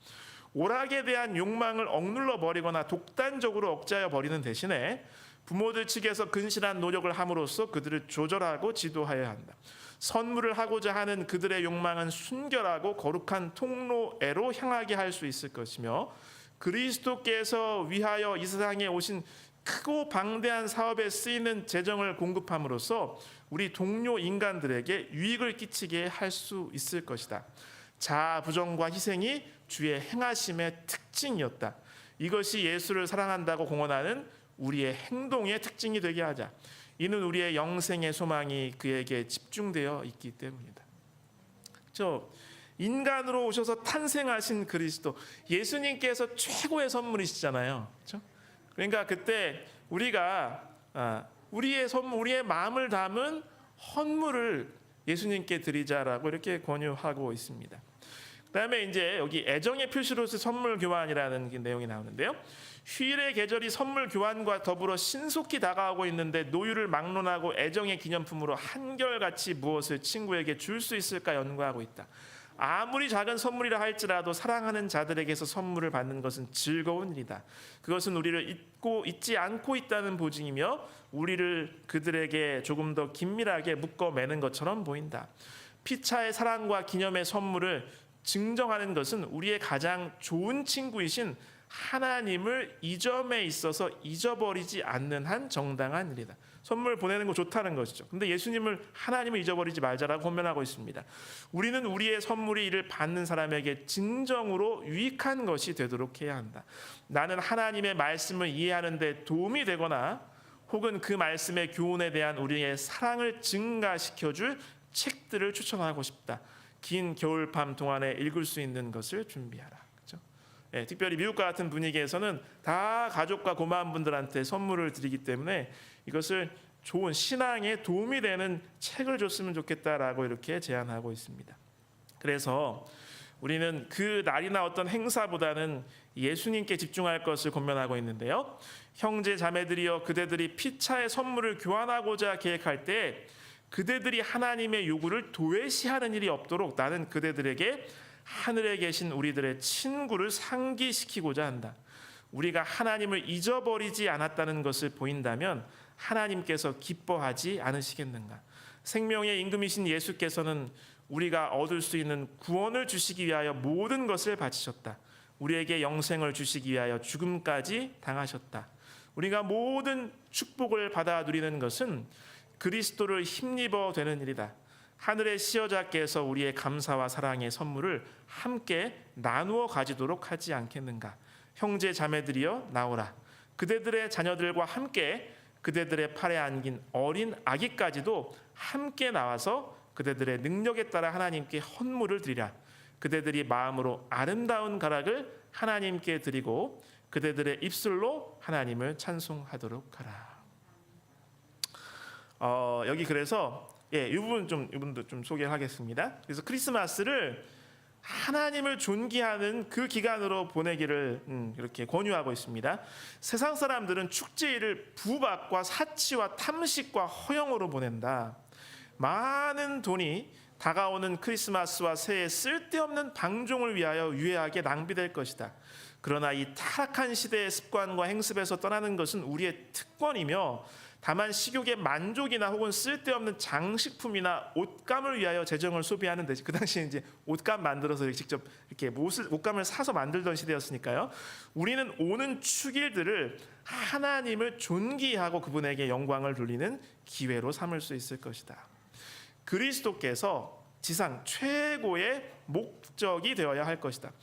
오락에 대한 욕망을 억눌러 버리거나 독단적으로 억제하여 버리는 대신에 부모들 측에서 근실한 노력을 함으로써 그들을 조절하고 지도하여야 한다. 선물을 하고자 하는 그들의 욕망은 순결하고 거룩한 통로에로 향하게 할 수 있을 것이며, 그리스도께서 위하여 이 세상에 오신 크고 방대한 사업에 쓰이는 재정을 공급함으로써 우리 동료 인간들에게 유익을 끼치게 할 수 있을 것이다. 자부정과 희생이 주의 행하심의 특징이었다. 이것이 예수를 사랑한다고 공언하는 우리의 행동의 특징이 되게 하자. 이는 우리의 영생의 소망이 그에게 집중되어 있기 때문이다. 인간으로 오셔서 탄생하신 그리스도, 예수님께서 최고의 선물이시잖아요. 그렇죠? 그러니까 그때 우리가 우리의 선물, 우리의 마음을 담은 헌물을 예수님께 드리자라고 이렇게 권유하고 있습니다. 그다음에 이제 여기 애정의 표시로서 선물 교환이라는 내용이 나오는데요. 휴일의 계절이 선물 교환과 더불어 신속히 다가오고 있는데 노유를 막론하고 애정의 기념품으로 한결같이 무엇을 친구에게 줄 수 있을까 연구하고 있다. 아무리 작은 선물이라 할지라도 사랑하는 자들에게서 선물을 받는 것은 즐거운 일이다. 그것은 우리를 잊지 않고 있다는 보증이며 우리를 그들에게 조금 더 긴밀하게 묶어 매는 것처럼 보인다. 피차의 사랑과 기념의 선물을 증정하는 것은 우리의 가장 좋은 친구이신 하나님을 이 점에 있어서 잊어버리지 않는 한 정당한 일이다. 선물 보내는 거 좋다는 것이죠. 근데 예수님을, 하나님을 잊어버리지 말자라고 권면하고 있습니다. 우리는 우리의 선물이 이를 받는 사람에게 진정으로 유익한 것이 되도록 해야 한다. 나는 하나님의 말씀을 이해하는 데 도움이 되거나 혹은 그 말씀의 교훈에 대한 우리의 사랑을 증가시켜줄 책들을 추천하고 싶다. 긴 겨울밤 동안에 읽을 수 있는 것을 준비하라. 그렇죠? 특별히 미국과 같은 분위기에서는 다 가족과 고마운 분들한테 선물을 드리기 때문에 이것을 좋은 신앙에 도움이 되는 책을 줬으면 좋겠다라고 이렇게 제안하고 있습니다. 그래서 우리는 그 날이나 어떤 행사보다는 예수님께 집중할 것을 권면하고 있는데요. 형제 자매들이여, 그대들이 피차의 선물을 교환하고자 계획할 때 그대들이 하나님의 요구를 도외시하는 일이 없도록 나는 그대들에게 하늘에 계신 우리들의 친구를 상기시키고자 한다. 우리가 하나님을 잊어버리지 않았다는 것을 보인다면 하나님께서 기뻐하지 않으시겠는가? 생명의 임금이신 예수께서는 우리가 얻을 수 있는 구원을 주시기 위하여 모든 것을 바치셨다. 우리에게 영생을 주시기 위하여 죽음까지 당하셨다. 우리가 모든 축복을 받아 누리는 것은 그리스도를 힘입어 되는 일이다. 하늘의 시여자께서 우리의 감사와 사랑의 선물을 함께 나누어 가지도록 하지 않겠는가? 형제 자매들이여 나오라. 그대들의 자녀들과 함께 그대들의 팔에 안긴 어린 아기까지도 함께 나와서 그대들의 능력에 따라 하나님께 헌물을 드리라. 그대들이 마음으로 아름다운 가락을 하나님께 드리고 그대들의 입술로 하나님을 찬송하도록 하라. 여기 그래서 이 부분도 좀 소개하겠습니다. 그래서 크리스마스를 하나님을 존귀하는 그 기간으로 보내기를 이렇게 권유하고 있습니다. 세상 사람들은 축제일을 부박과 사치와 탐식과 허영으로 보낸다. 많은 돈이 다가오는 크리스마스와 새해 쓸데없는 방종을 위하여 유해하게 낭비될 것이다. 그러나 이 타락한 시대의 습관과 행습에서 떠나는 것은 우리의 특권이며 다만 식욕의 만족이나 혹은 쓸데없는 장식품이나 옷감을 위하여 재정을 소비하는 데, 그 당시에 이제 옷감 만들어서 직접 이렇게 옷감을 사서 만들던 시대였으니까요. 우리는 오는 축일들을 하나님을 존귀하고 그분에게 영광을 돌리는 기회로 삼을 수 있을 것이다. 그리스도께서 지상 최고의 목적이 되어야 할 것이다.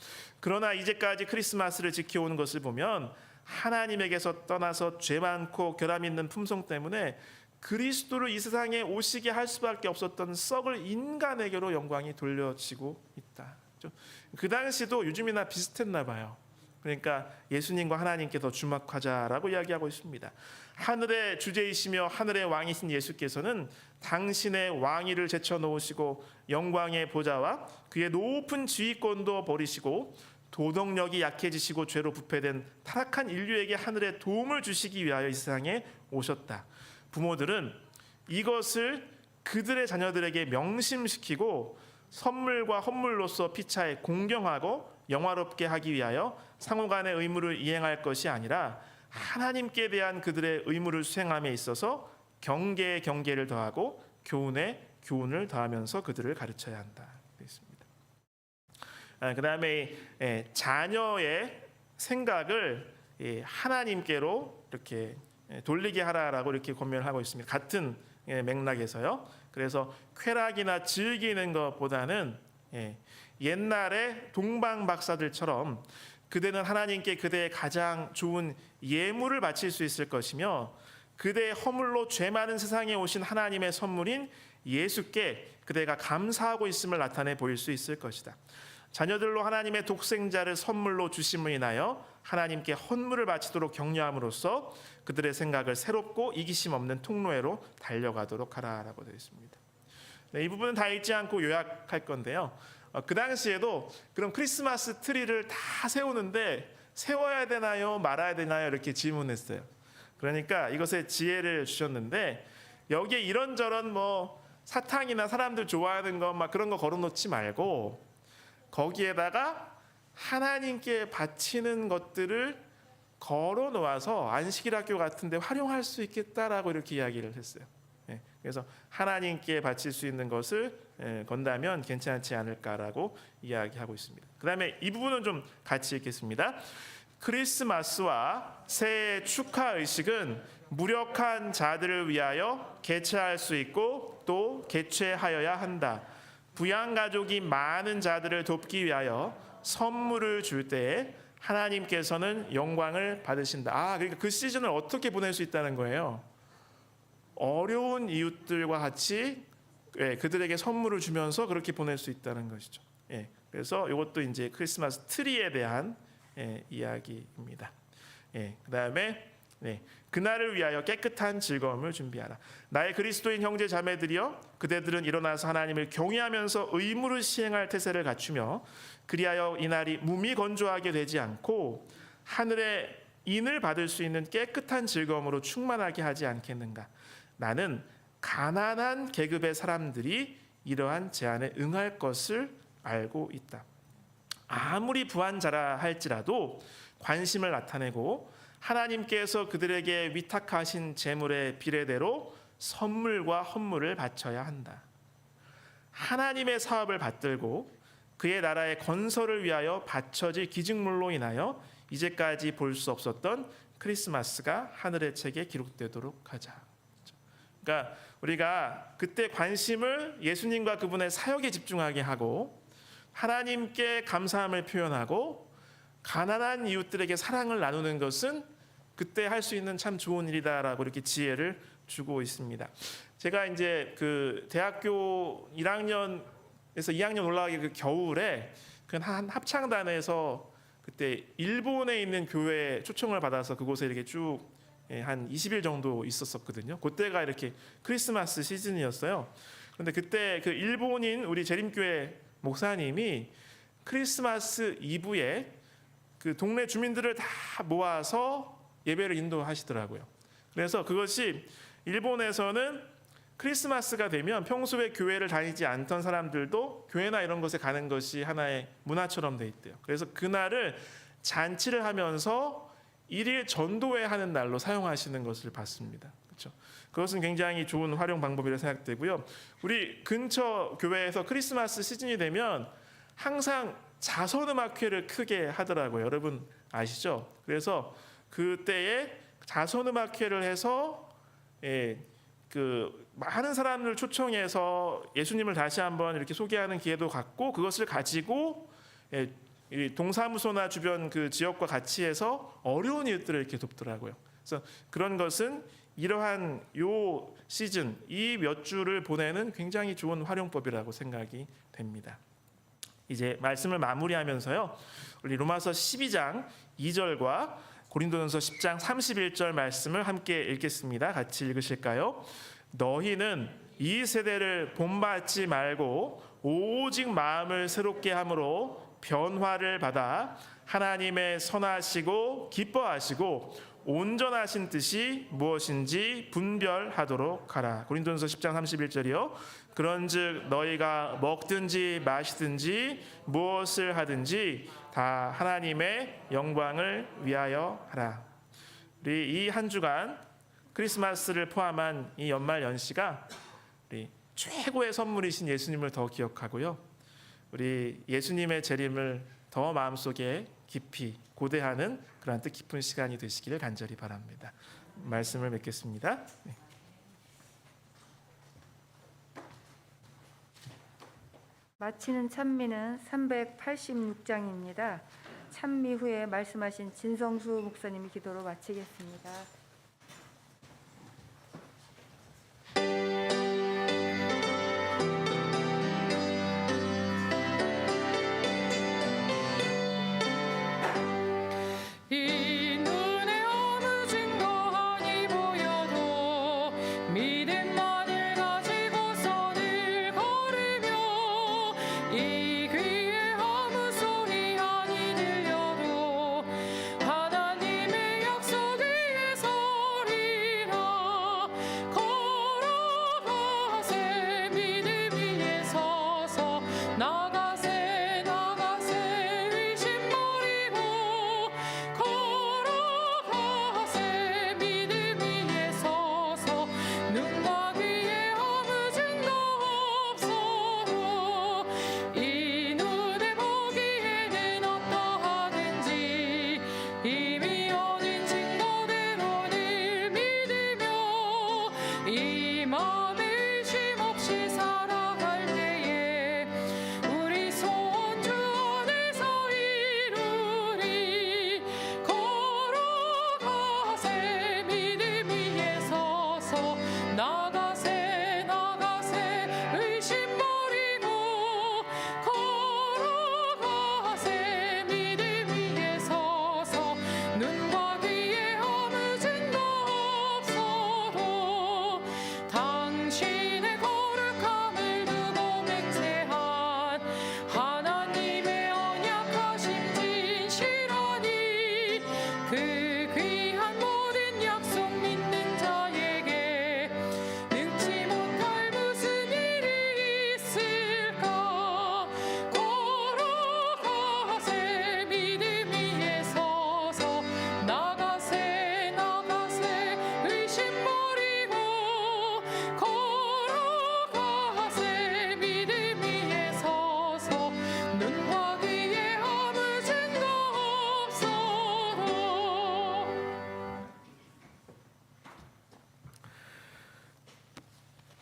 그러나 이제까지 크리스마스를 지켜오는 것을 보면 하나님에게서 떠나서 죄 많고 결함 있는 품성 때문에 그리스도를 이 세상에 오시게 할 수밖에 없었던 썩을 인간에게로 영광이 돌려지고 있다. 그 당시도 요즘이나 비슷했나 봐요. 그러니까 예수님과 하나님께 더 주목하자라고 이야기하고 있습니다. 하늘의 주제이시며 하늘의 왕이신 예수께서는 당신의 왕위를 제쳐놓으시고 영광의 보좌와 그의 높은 지휘권도 버리시고 도덕력이 약해지시고 죄로 부패된 타락한 인류에게 하늘의 도움을 주시기 위하여 이 세상에 오셨다. 부모들은 이것을 그들의 자녀들에게 명심시키고 선물과 헌물로서 피차에 공경하고 영화롭게 하기 위하여 상호간의 의무를 이행할 것이 아니라 하나님께 대한 그들의 의무를 수행함에 있어서 경계에 경계를 더하고 교훈에 교훈을 더하면서 그들을 가르쳐야 한다. 그 다음에 자녀의 생각을 하나님께로 이렇게 돌리게 하라라고 이렇게 권면을 하고 있습니다. 같은 맥락에서요. 그래서 쾌락이나 즐기는 것보다는 옛날에 동방 박사들처럼 그대는 하나님께 그대의 가장 좋은 예물을 바칠 수 있을 것이며 그대의 허물로 죄 많은 세상에 오신 하나님의 선물인 예수께 그대가 감사하고 있음을 나타내 보일 수 있을 것이다. 자녀들로 하나님의 독생자를 선물로 주심을 인하여 하나님께 헌물을 바치도록 격려함으로써 그들의 생각을 새롭고 이기심 없는 통로회로 달려가도록 하라라고 되어 있습니다. 이 부분은 다 읽지 않고 요약할 건데요. 그 당시에도 그럼 크리스마스 트리를 다 세우는데 세워야 되나요? 말아야 되나요? 이렇게 질문했어요. 그러니까 이것에 지혜를 주셨는데 여기에 이런저런 뭐 사탕이나 사람들 좋아하는 거 막 그런 거 걸어놓지 말고 거기에다가 하나님께 바치는 것들을 걸어 놓아서 안식일학교 같은 데 활용할 수 있겠다라고 이렇게 이야기를 했어요. 그래서 하나님께 바칠 수 있는 것을 건다면 괜찮지 않을까라고 이야기하고 있습니다. 그 다음에 이 부분은 좀 같이 읽겠습니다. 크리스마스와 새해 축하 의식은 무력한 자들을 위하여 개최할 수 있고 또 개최하여야 한다. 부양가족이 많은 자들을 돕기 위하여 선물을 줄 때에 하나님께서는 영광을 받으신다. 그러니까 그 시즌을 어떻게 보낼 수 있다는 거예요. 어려운 이웃들과 같이 그들에게 선물을 주면서 그렇게 보낼 수 있다는 것이죠. 그래서 이것도 이제 크리스마스 트리에 대한 이야기입니다. 그 다음에 그날을 위하여 깨끗한 즐거움을 준비하라. 나의 그리스도인 형제 자매들이여 그대들은 일어나서 하나님을 경외하면서 의무를 시행할 태세를 갖추며 그리하여 이날이 몸이 건조하게 되지 않고 하늘의 인을 받을 수 있는 깨끗한 즐거움으로 충만하게 하지 않겠는가. 나는 가난한 계급의 사람들이 이러한 제안에 응할 것을 알고 있다. 아무리 부한 자라 할지라도 관심을 나타내고 하나님께서 그들에게 위탁하신 재물의 비례대로 선물과 헌물을 바쳐야 한다. 하나님의 사업을 받들고 그의 나라의 건설을 위하여 바쳐질 기증물로 인하여 이제까지 볼 수 없었던 크리스마스가 하늘의 책에 기록되도록 하자. 그러니까 우리가 그때 관심을 예수님과 그분의 사역에 집중하게 하고 하나님께 감사함을 표현하고 가난한 이웃들에게 사랑을 나누는 것은 그때 할 수 있는 참 좋은 일이다라고 이렇게 지혜를 주고 있습니다. 제가 이제 그 대학교 1학년에서 2학년 올라가기 그 겨울에 그 한 합창단에서 그때 일본에 있는 교회에 초청을 받아서 그곳에 이렇게 쭉 한 20일 정도 있었었거든요. 그때가 이렇게 크리스마스 시즌이었어요. 그런데 그때 그 일본인 우리 재림교회 목사님이 크리스마스 이브에 그 동네 주민들을 다 모아서 예배를 인도하시더라고요. 그래서 그것이 일본에서는 크리스마스가 되면 평소에 교회를 다니지 않던 사람들도 교회나 이런 곳에 가는 것이 하나의 문화처럼 돼 있대요. 그래서 그날을 잔치를 하면서 일일 전도회 하는 날로 사용하시는 것을 봤습니다. 그렇죠? 그것은 굉장히 좋은 활용 방법이라 생각되고요. 우리 근처 교회에서 크리스마스 시즌이 되면 항상 자선음악회를 크게 하더라고요. 여러분 아시죠? 그래서 그때에 자선음악회를 해서 그 많은 사람을 초청해서 예수님을 다시 한번 이렇게 소개하는 기회도 갖고, 그것을 가지고 이 동사무소나 주변 그 지역과 같이 해서 어려운 이웃들을 이렇게 돕더라고요. 그래서 그런 것은 이러한 요 시즌 이 몇 주를 보내는 굉장히 좋은 활용법이라고 생각이 됩니다. 이제 말씀을 마무리하면서요, 우리 로마서 12장 2절과 고린도전서 10장 31절 말씀을 함께 읽겠습니다. 같이 읽으실까요? 너희는 이 세대를 본받지 말고 오직 마음을 새롭게 함으로 변화를 받아 하나님의 선하시고 기뻐하시고 온전하신 뜻이 무엇인지 분별하도록 하라. 고린도전서 10장 31절이요. 그런즉 너희가 먹든지 마시든지 무엇을 하든지 다 하나님의 영광을 위하여 하라. 우리 이 한 주간 크리스마스를 포함한 이 연말 연시가 우리 최고의 선물이신 예수님을 더 기억하고요, 우리 예수님의 재림을 더 마음속에 깊이 고대하는 그러한 뜻깊은 시간이 되시기를 간절히 바랍니다. 말씀을 맺겠습니다. 마치는 찬미는 386장입니다. 찬미 후에 말씀하신 진성수 목사님이 기도로 마치겠습니다.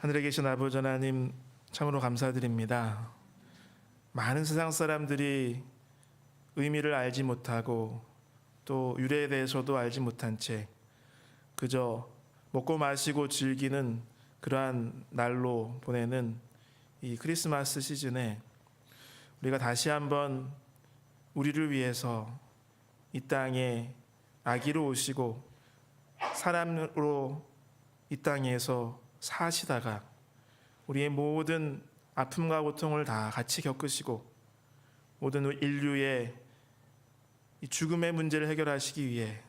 하늘에 계신 아버지 하나님, 참으로 감사드립니다. 많은 세상 사람들이 의미를 알지 못하고 또 유래에 대해서도 알지 못한 채 그저 먹고 마시고 즐기는 그러한 날로 보내는 이 크리스마스 시즌에 우리가 다시 한번 우리를 위해서 이 땅에 아기로 오시고 사람으로 이 땅에서 사시다가 우리의 모든 아픔과 고통을 다 같이 겪으시고 모든 인류의 이 죽음의 문제를 해결하시기 위해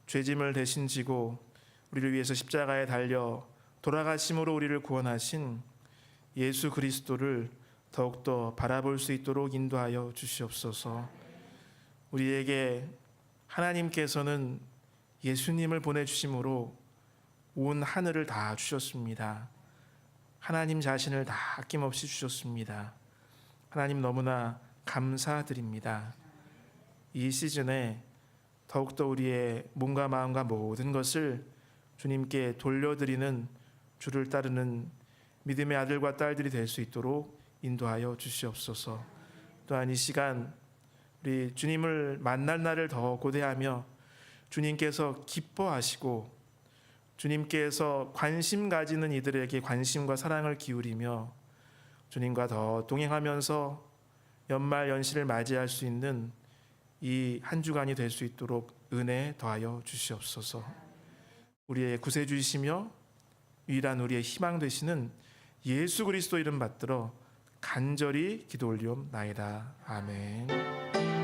죄짐을 대신 지고 우리를 위해서 십자가에 달려 돌아가심으로 우리를 구원하신 예수 그리스도를 더욱더 바라볼 수 있도록 인도하여 주시옵소서. 우리에게 하나님께서는 예수님을 보내주심으로 온 하늘을 다 주셨습니다. 하나님 자신을 다 아낌없이 주셨습니다. 하나님 너무나 감사드립니다. 이 시즌에 더욱더 우리의 몸과 마음과 모든 것을 주님께 돌려드리는 주를 따르는 믿음의 아들과 딸들이 될 수 있도록 인도하여 주시옵소서. 또한 이 시간 우리 주님을 만날 날을 더 고대하며 주님께서 기뻐하시고 주님께서 관심 가지는 이들에게 관심과 사랑을 기울이며 주님과 더 동행하면서 연말 연시를 맞이할 수 있는 이 한 주간이 될 수 있도록 은혜 더하여 주시옵소서. 우리의 구세주이시며 유일한 우리의 희망 되시는 예수 그리스도 이름 받들어 간절히 기도 올리옵나이다. 아멘.